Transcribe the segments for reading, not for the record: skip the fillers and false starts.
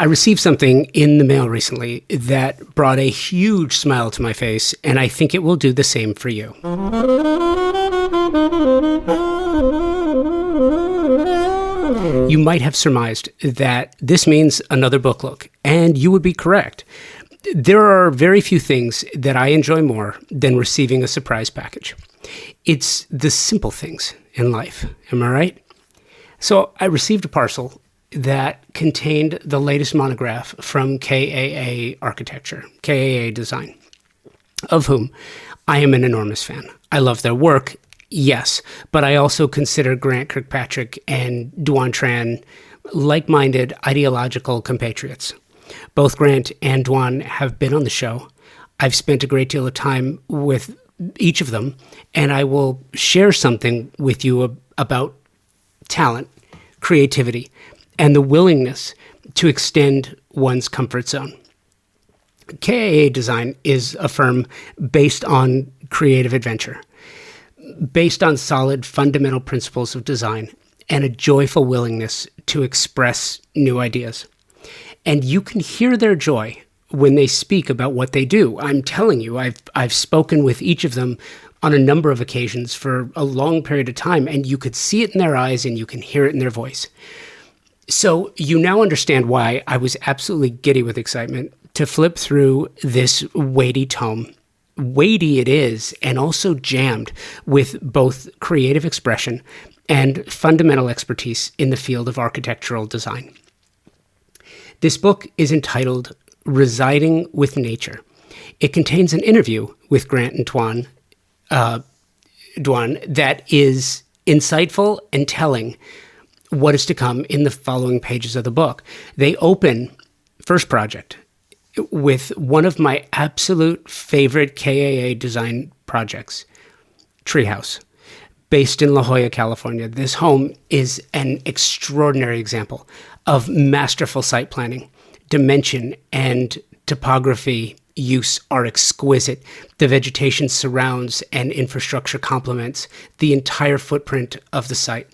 I received something in the mail recently that brought a huge smile to my face, and I think it will do the same for you. You might have surmised that this means another book look, and you would be correct. There are very few things that I enjoy more than receiving a surprise package. It's the simple things in life, am I right? So I received a parcel that contained the latest monograph from KAA Architecture, KAA Design, of whom I am an enormous fan. I love their work, yes, but I also consider Grant Kirkpatrick and Duan Tran like-minded ideological compatriots. Both Grant and Duan have been on the show. I've spent a great deal of time with each of them, and I will share something with you about talent, creativity, and the willingness to extend one's comfort zone. KAA Design is a firm based on creative adventure, based on solid fundamental principles of design, and a joyful willingness to express new ideas. And you can hear their joy when they speak about what they do. I'm telling you, I've spoken with each of them on a number of occasions for a long period of time, and you could see it in their eyes and you can hear it in their voice. So you now understand why I was absolutely giddy with excitement to flip through this weighty tome. Weighty it is, and also jammed with both creative expression and fundamental expertise in the field of architectural design. This book is entitled Residing with Nature. It contains an interview with Grant and Duan that is insightful and telling what is to come in the following pages of the book. They open, first project, with one of my absolute favorite KAA design projects, Treehouse, based in La Jolla, California. This home is an extraordinary example of masterful site planning. Dimension and topography use are exquisite. The vegetation surrounds and infrastructure complements the entire footprint of the site.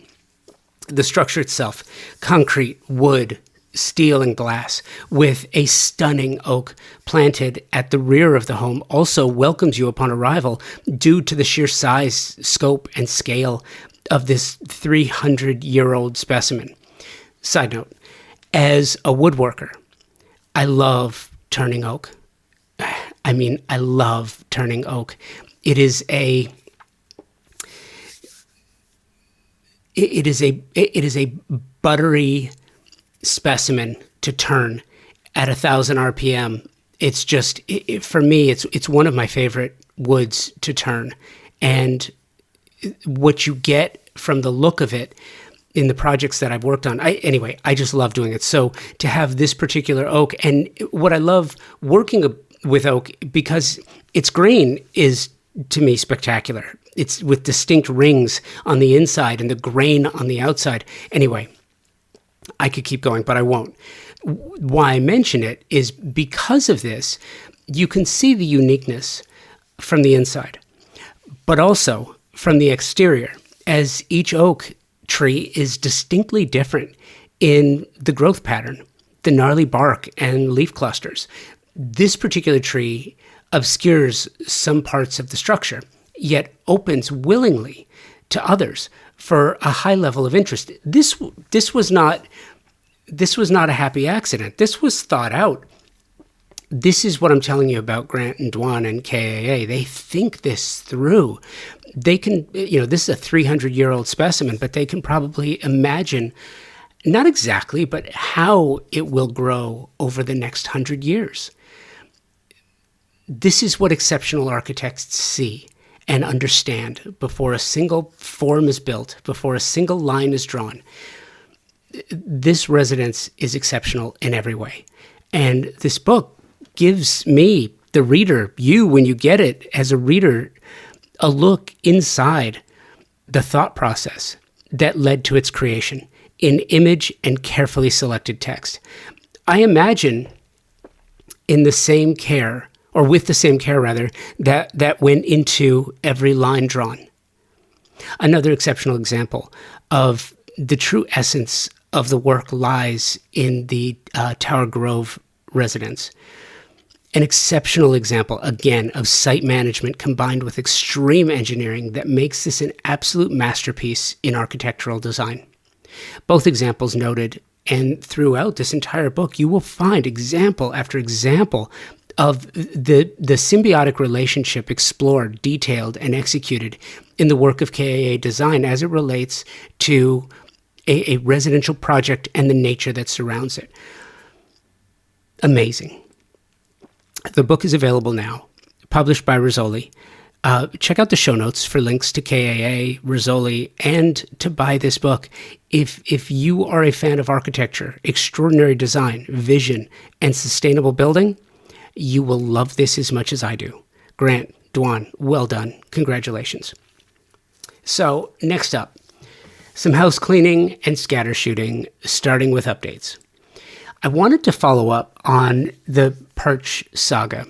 The structure itself, concrete, wood, steel, and glass, with a stunning oak planted at the rear of the home, also welcomes you upon arrival due to the sheer size, scope, and scale of this 300-year-old specimen. Side note, as a woodworker, I love turning oak. I love turning oak. It is a buttery specimen to turn at 1,000 RPM. It's just, for me, it's one of my favorite woods to turn. And what you get from the look of it in the projects that I've worked on, I just love doing it. So to have this particular oak, and what I love working with oak, because its grain is, to me, spectacular. It's with distinct rings on the inside and the grain on the outside. Anyway, I could keep going, but I won't. Why I mention it is because of this, you can see the uniqueness from the inside, but also from the exterior, as each oak tree is distinctly different in the growth pattern, the gnarly bark and leaf clusters. This particular tree obscures some parts of the structure, yet opens willingly to others for a high level of interest. This was not a happy accident. This was thought out. This is what I'm telling you about Grant and Duan and KAA. They think this through. They can, this is a 300-year-old specimen, but they can probably imagine, not exactly, but how it will grow over the next 100 years. This is what exceptional architects see and understand before a single form is built, before a single line is drawn. This residence is exceptional in every way. And this book gives me, the reader, you, when you get it as a reader, a look inside the thought process that led to its creation in image and carefully selected text. I imagine in the same care, or with the same care rather, that went into every line drawn. Another exceptional example of the true essence of the work lies in the Tower Grove residence. An exceptional example, again, of site management combined with extreme engineering that makes this an absolute masterpiece in architectural design. Both examples noted, and throughout this entire book, you will find example after example of the symbiotic relationship explored, detailed, and executed in the work of KAA Design as it relates to a residential project and the nature that surrounds it. Amazing. The book is available now, published by Rizzoli. Check out the show notes for links to KAA, Rizzoli, and to buy this book. If you are a fan of architecture, extraordinary design, vision, and sustainable building, you will love this as much as I do. Grant, Duan, well done. Congratulations. So next up, some house cleaning and scatter shooting, starting with updates. I wanted to follow up on the PIRCH saga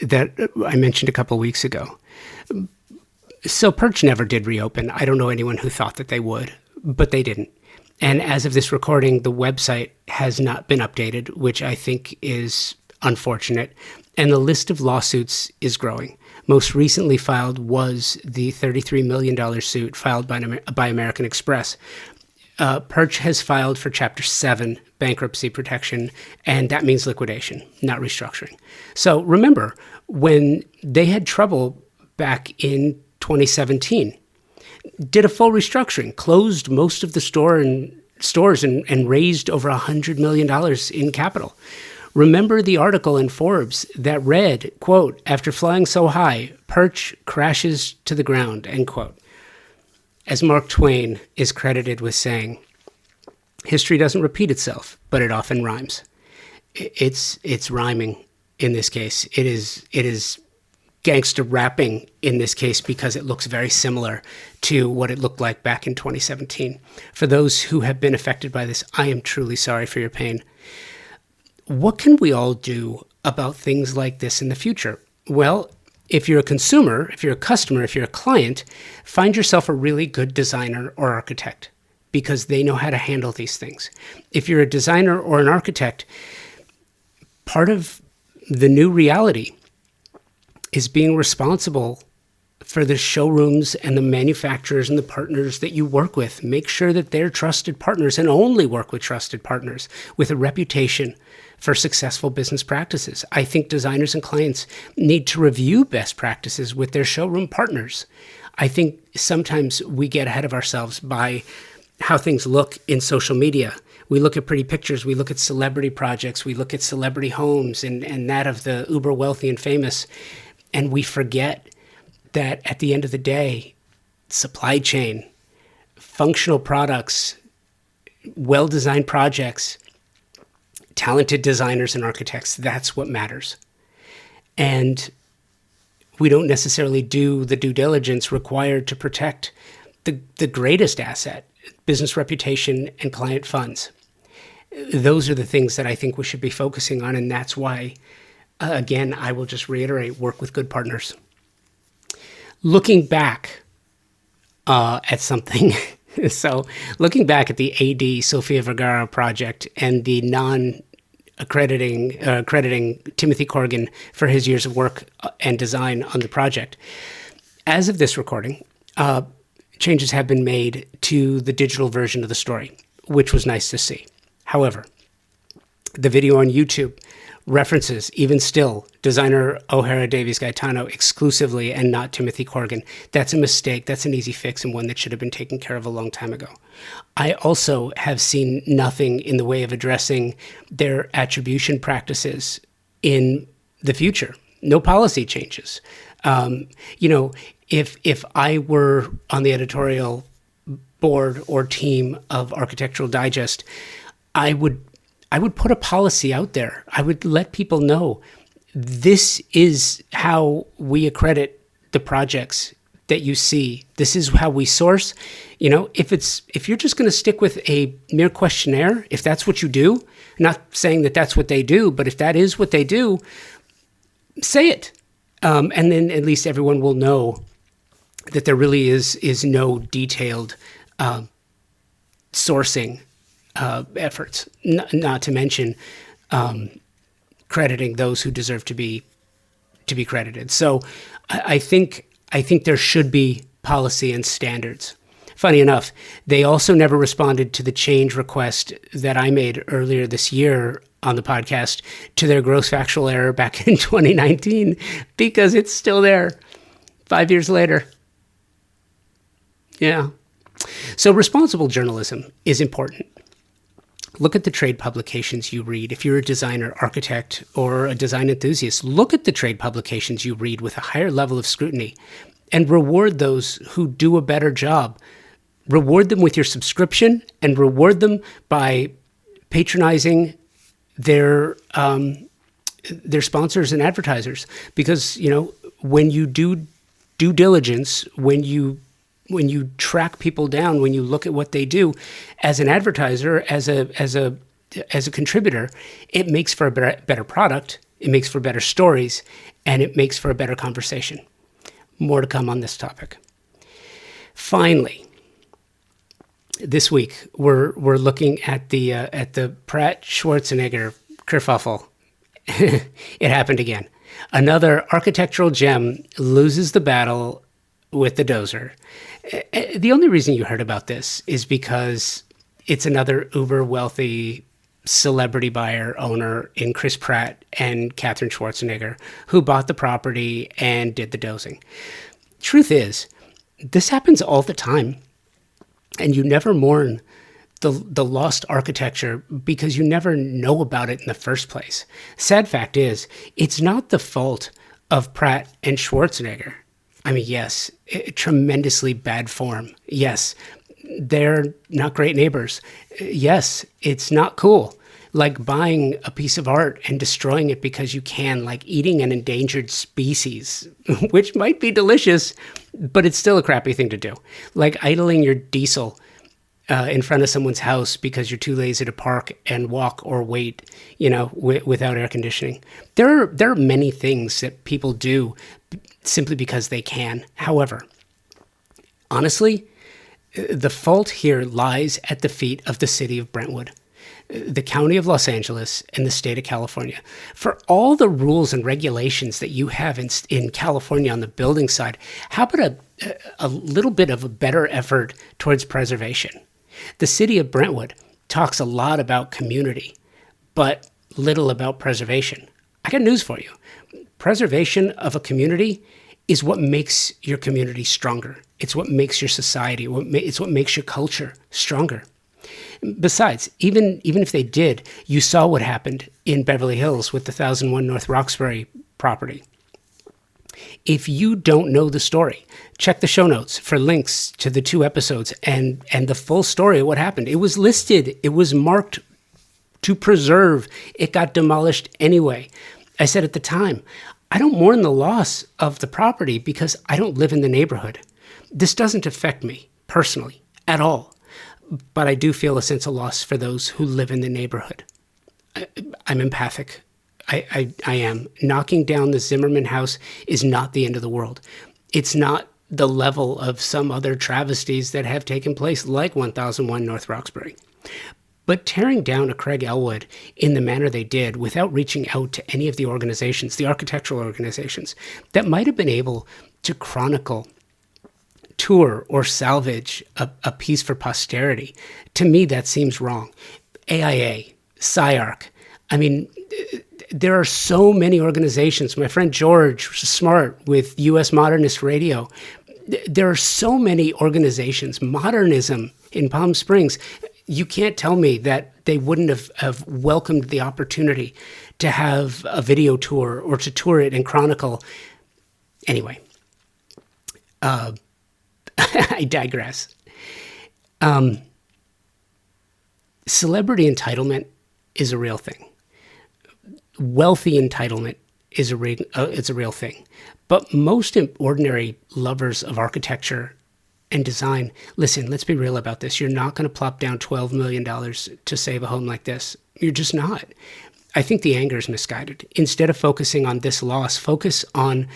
that I mentioned a couple weeks ago. So PIRCH never did reopen. I don't know anyone who thought that they would, but they didn't. And as of this recording, the website has not been updated, which I think is unfortunate. And the list of lawsuits is growing. Most recently filed was the $33 million suit filed by American Express. PIRCH has filed for Chapter 7 bankruptcy protection, and that means liquidation, not restructuring. So remember, when they had trouble back in 2017, did a full restructuring, closed most of the stores and raised over $100 million in capital. Remember the article in Forbes that read, quote, "After flying so high, PIRCH crashes to the ground," end quote. As Mark Twain is credited with saying, history doesn't repeat itself, but it often rhymes. It's rhyming in this case. It is gangster rapping in this case because it looks very similar to what it looked like back in 2017. For those who have been affected by this, I am truly sorry for your pain. What can we all do about things like this in the future? Well, if you're a consumer, if you're a customer, if you're a client, find yourself a really good designer or architect because they know how to handle these things. If you're a designer or an architect, part of the new reality is being responsible for the showrooms and the manufacturers and the partners that you work with. Make sure that they're trusted partners and only work with trusted partners with a reputation for successful business practices. I think designers and clients need to review best practices with their showroom partners. I think sometimes we get ahead of ourselves by how things look in social media. We look at pretty pictures, we look at celebrity projects, we look at celebrity homes and that of the uber wealthy and famous, and we forget that at the end of the day, supply chain, functional products, well-designed projects, talented designers and architects, that's what matters. And we don't necessarily do the due diligence required to protect the greatest asset, business reputation and client funds. Those are the things that I think we should be focusing on. And that's why, again, I will just reiterate, work with good partners. Looking back at something, so looking back at the AD Sofia Vergara project and the crediting Timothy Corrigan for his years of work and design on the project. As of this recording, changes have been made to the digital version of the story, which was nice to see. However, the video on YouTube references, even still, designer O'Hara Davies Gaetano exclusively and not Timothy Corrigan. That's a mistake. That's an easy fix and one that should have been taken care of a long time ago. I also have seen nothing in the way of addressing their attribution practices in the future. No policy changes. If I were on the editorial board or team of Architectural Digest, I would put a policy out there. I would let people know this is how we accredit the projects that you see. This is how we source. If you're just going to stick with a mere questionnaire, if that's what you do, not saying that that's what they do, but if that is what they do, say it. And then at least everyone will know that there really is no detailed sourcing efforts, not to mention crediting those who deserve to be credited. So I think there should be policy and standards. Funny enough, they also never responded to the change request that I made earlier this year on the podcast to their gross factual error back in 2019, because it's still there 5 years later. Yeah. So responsible journalism is important. Look at the trade publications you read. If you're a designer, architect, or a design enthusiast, look at the trade publications you read with a higher level of scrutiny and reward those who do a better job. Reward them with your subscription and reward them by patronizing their sponsors and advertisers. Because, when you do due diligence, when you track people down, when you look at what they do as an advertiser, as a contributor, it makes for a better product, it makes for better stories, and it makes for a better conversation. More to come on this topic. Finally, this week we're looking at the Pratt Schwarzenegger kerfuffle. It happened again. Another architectural gem loses the battle with the dozer. The only reason you heard about this is because it's another uber wealthy celebrity buyer owner in Chris Pratt and Katherine Schwarzenegger who bought the property and did the dozing. Truth is, this happens all the time, and you never mourn the lost architecture because you never know about it in the first place. Sad fact is, it's not the fault of Pratt and Schwarzenegger. I mean, yes, tremendously bad form. Yes, they're not great neighbors. Yes, it's not cool. Like buying a piece of art and destroying it because you can, like eating an endangered species, which might be delicious, but it's still a crappy thing to do. Like idling your diesel in front of someone's house because you're too lazy to park and walk or wait, without air conditioning. There are many things that people do simply because they can. However, honestly, the fault here lies at the feet of the city of Brentwood, the county of Los Angeles, and the state of California. For all the rules and regulations that you have in California on the building side, how about a little bit of a better effort towards preservation? The city of Brentwood talks a lot about community, but little about preservation. I got news for you. Preservation of a community is what makes your community stronger. It's what makes your society, it's what makes your culture stronger. Besides, even if they did, you saw what happened in Beverly Hills with the 1001 North Roxbury property. If you don't know the story, check the show notes for links to the 2 episodes and the full story of what happened. It was listed. It was marked to preserve. It got demolished anyway. I said at the time, I don't mourn the loss of the property because I don't live in the neighborhood. This doesn't affect me personally at all, but I do feel a sense of loss for those who live in the neighborhood. I'm empathic. I am. Knocking down the Zimmerman house is not the end of the world. It's not the level of some other travesties that have taken place, like 1001 North Roxbury. But tearing down a Craig Elwood in the manner they did without reaching out to any of the organizations, the architectural organizations, that might have been able to chronicle, tour, or salvage a piece for posterity, to me that seems wrong. AIA, SCI-Arc, I mean, there are so many organizations. My friend George Smart with U.S. Modernist Radio. There are so many organizations. Modernism in Palm Springs. You can't tell me that they wouldn't have welcomed the opportunity to have a video tour or to tour it and chronicle. Anyway, I digress. Celebrity entitlement is a real thing. Wealthy entitlement is it's a real thing. But most ordinary lovers of architecture and design, listen, let's be real about this. You're not going to plop down $12 million to save a home like this. You're just not. I think the anger is misguided. Instead of focusing on this loss, focus on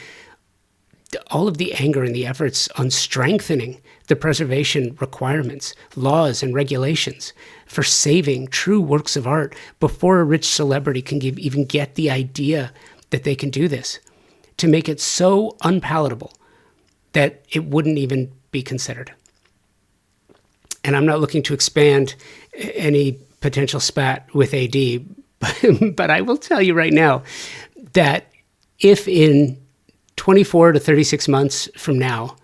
all of the anger and the efforts on strengthening the preservation requirements, laws, and regulations for saving true works of art before a rich celebrity can even get the idea that they can do this, to make it so unpalatable that it wouldn't even be considered. And I'm not looking to expand any potential spat with AD, but I will tell you right now that if in 24 to 36 months from now,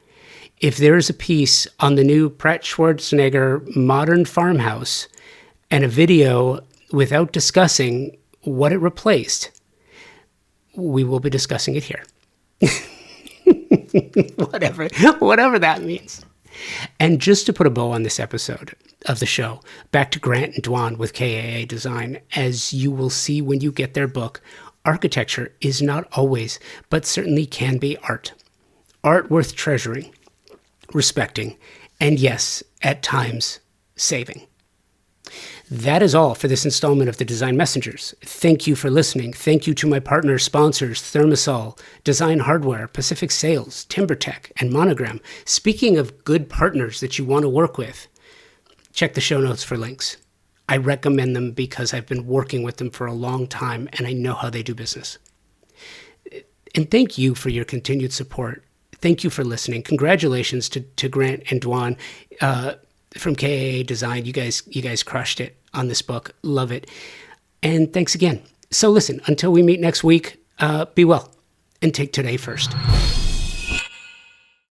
if there is a piece on the new Pratt Schwarzenegger modern farmhouse and a video without discussing what it replaced, we will be discussing it here. whatever that means. And just to put a bow on this episode of the show, back to Grant and Duan with KAA Design. As you will see when you get their book, architecture is not always, but certainly can be art. Art worth treasuring, respecting, and yes, at times, saving. That is all for this installment of the Design Messengers. Thank you for listening. Thank you to my partner sponsors, Thermosol, Design Hardware, Pacific Sales, TimberTech, and Monogram. Speaking of good partners that you want to work with, check the show notes for links. I recommend them because I've been working with them for a long time and I know how they do business. And thank you for your continued support. Thank you for listening. Congratulations to Grant and Duan from KAA Design. You guys crushed it on this book. Love it. And thanks again. So listen, until we meet next week, be well and take today first.